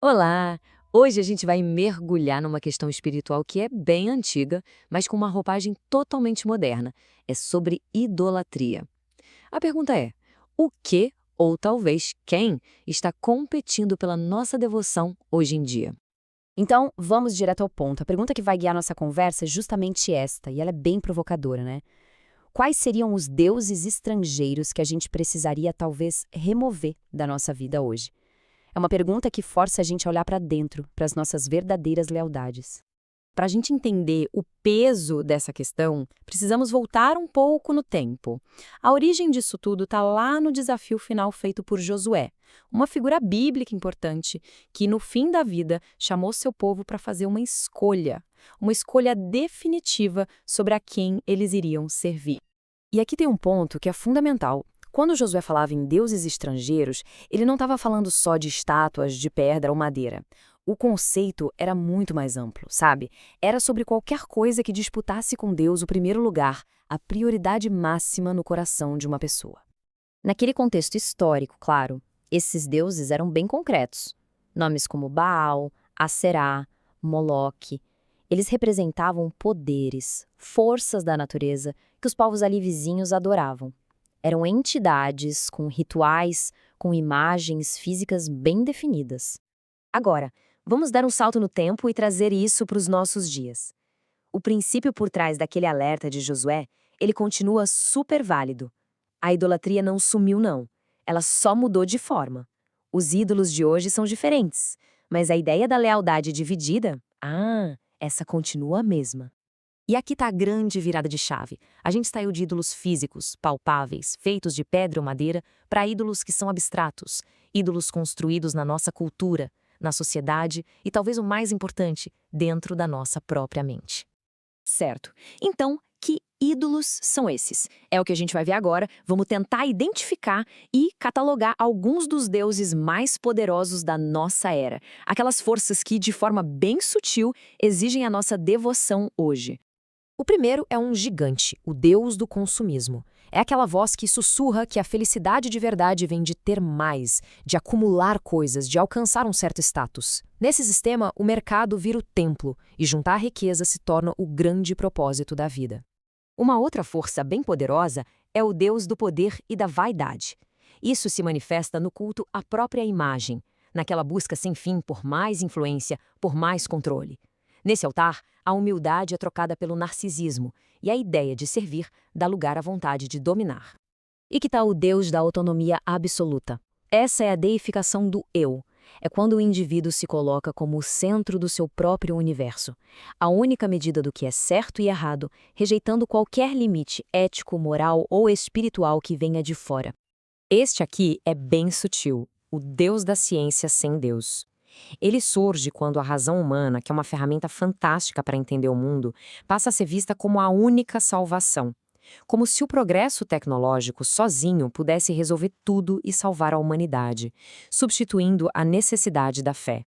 Olá! Hoje a gente vai mergulhar numa questão espiritual que é bem antiga, mas com uma roupagem totalmente moderna. É sobre idolatria. A pergunta é: o que, ou talvez quem, está competindo pela nossa devoção hoje em dia? Então, vamos direto ao ponto. A pergunta que vai guiar nossa conversa é justamente esta, e ela é bem provocadora, né? Quais seriam os deuses estrangeiros que a gente precisaria talvez remover da nossa vida hoje? É uma pergunta que força a gente a olhar para dentro, para as nossas verdadeiras lealdades. Para a gente entender o peso dessa questão, precisamos voltar um pouco no tempo. A origem disso tudo está lá no desafio final feito por Josué, uma figura bíblica importante que, no fim da vida, chamou seu povo para fazer uma escolha definitiva sobre a quem eles iriam servir. E aqui tem um ponto que é fundamental. Quando Josué falava em deuses estrangeiros, ele não estava falando só de estátuas de pedra ou madeira. O conceito era muito mais amplo, sabe? Era sobre qualquer coisa que disputasse com Deus o primeiro lugar, a prioridade máxima no coração de uma pessoa. Naquele contexto histórico, claro, esses deuses eram bem concretos. Nomes como Baal, Asserá, Moloque. Eles representavam poderes, forças da natureza que os povos ali vizinhos adoravam. Eram entidades com rituais, com imagens físicas bem definidas. Agora, vamos dar um salto no tempo e trazer isso para os nossos dias. O princípio por trás daquele alerta de Josué, ele continua super válido. A idolatria não sumiu, não. Ela só mudou de forma. Os ídolos de hoje são diferentes, mas a ideia da lealdade dividida, essa continua a mesma. E aqui está a grande virada de chave. A gente saiu de ídolos físicos, palpáveis, feitos de pedra ou madeira, para ídolos que são abstratos, ídolos construídos na nossa cultura, na sociedade e, talvez o mais importante, dentro da nossa própria mente. Certo. Então, que ídolos são esses? É o que a gente vai ver agora. Vamos tentar identificar e catalogar alguns dos deuses mais poderosos da nossa era. Aquelas forças que, de forma bem sutil, exigem a nossa devoção hoje. O primeiro é um gigante, o deus do consumismo. É aquela voz que sussurra que a felicidade de verdade vem de ter mais, de acumular coisas, de alcançar um certo status. Nesse sistema, o mercado vira o templo e juntar riqueza se torna o grande propósito da vida. Uma outra força bem poderosa é o deus do poder e da vaidade. Isso se manifesta no culto à própria imagem, naquela busca sem fim por mais influência, por mais controle. Nesse altar, a humildade é trocada pelo narcisismo e a ideia de servir dá lugar à vontade de dominar. E que tal o Deus da autonomia absoluta? Essa é a deificação do eu. É quando o indivíduo se coloca como o centro do seu próprio universo, a única medida do que é certo e errado, rejeitando qualquer limite ético, moral ou espiritual que venha de fora. Este aqui é bem sutil, o Deus da ciência sem Deus. Ele surge quando a razão humana, que é uma ferramenta fantástica para entender o mundo, passa a ser vista como a única salvação. Como se o progresso tecnológico sozinho pudesse resolver tudo e salvar a humanidade, substituindo a necessidade da fé.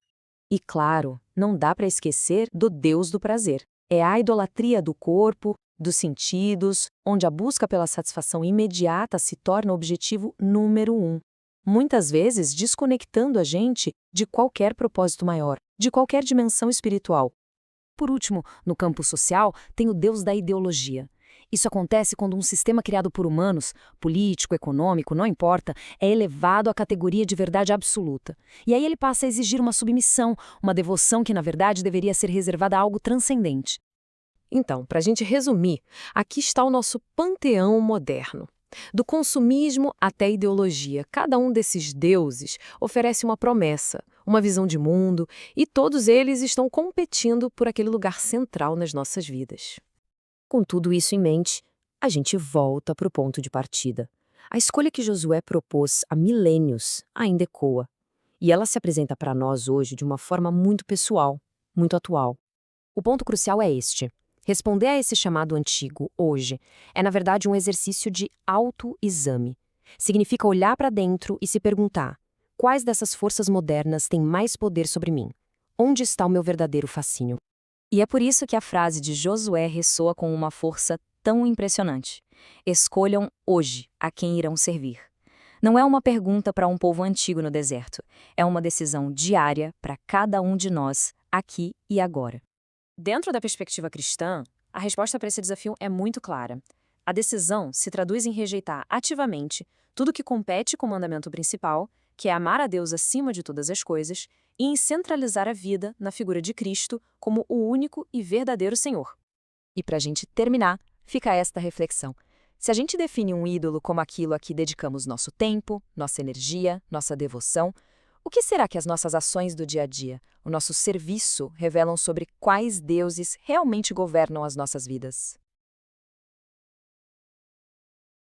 E claro, não dá para esquecer do Deus do prazer. É a idolatria do corpo, dos sentidos, onde a busca pela satisfação imediata se torna o objetivo número um. Muitas vezes desconectando a gente de qualquer propósito maior, de qualquer dimensão espiritual. Por último, no campo social, tem o Deus da ideologia. Isso acontece quando um sistema criado por humanos, político, econômico, não importa, é elevado à categoria de verdade absoluta. E aí ele passa a exigir uma submissão, uma devoção que, na verdade, deveria ser reservada a algo transcendente. Então, para a gente resumir, aqui está o nosso panteão moderno. Do consumismo até a ideologia, cada um desses deuses oferece uma promessa, uma visão de mundo, e todos eles estão competindo por aquele lugar central nas nossas vidas. Com tudo isso em mente, a gente volta para o ponto de partida. A escolha que Josué propôs há milênios ainda ecoa, e ela se apresenta para nós hoje de uma forma muito pessoal, muito atual. O ponto crucial é este. Responder a esse chamado antigo, hoje, é na verdade um exercício de autoexame. Significa olhar para dentro e se perguntar: quais dessas forças modernas têm mais poder sobre mim? Onde está o meu verdadeiro fascínio? E é por isso que a frase de Josué ressoa com uma força tão impressionante. Escolham hoje a quem irão servir. Não é uma pergunta para um povo antigo no deserto. É uma decisão diária para cada um de nós, aqui e agora. Dentro da perspectiva cristã, a resposta para esse desafio é muito clara. A decisão se traduz em rejeitar ativamente tudo que compete com o mandamento principal, que é amar a Deus acima de todas as coisas, e em centralizar a vida na figura de Cristo como o único e verdadeiro Senhor. E para a gente terminar, fica esta reflexão. Se a gente define um ídolo como aquilo a que dedicamos nosso tempo, nossa energia, nossa devoção, o que será que as nossas ações do dia a dia, o nosso serviço, revelam sobre quais deuses realmente governam as nossas vidas?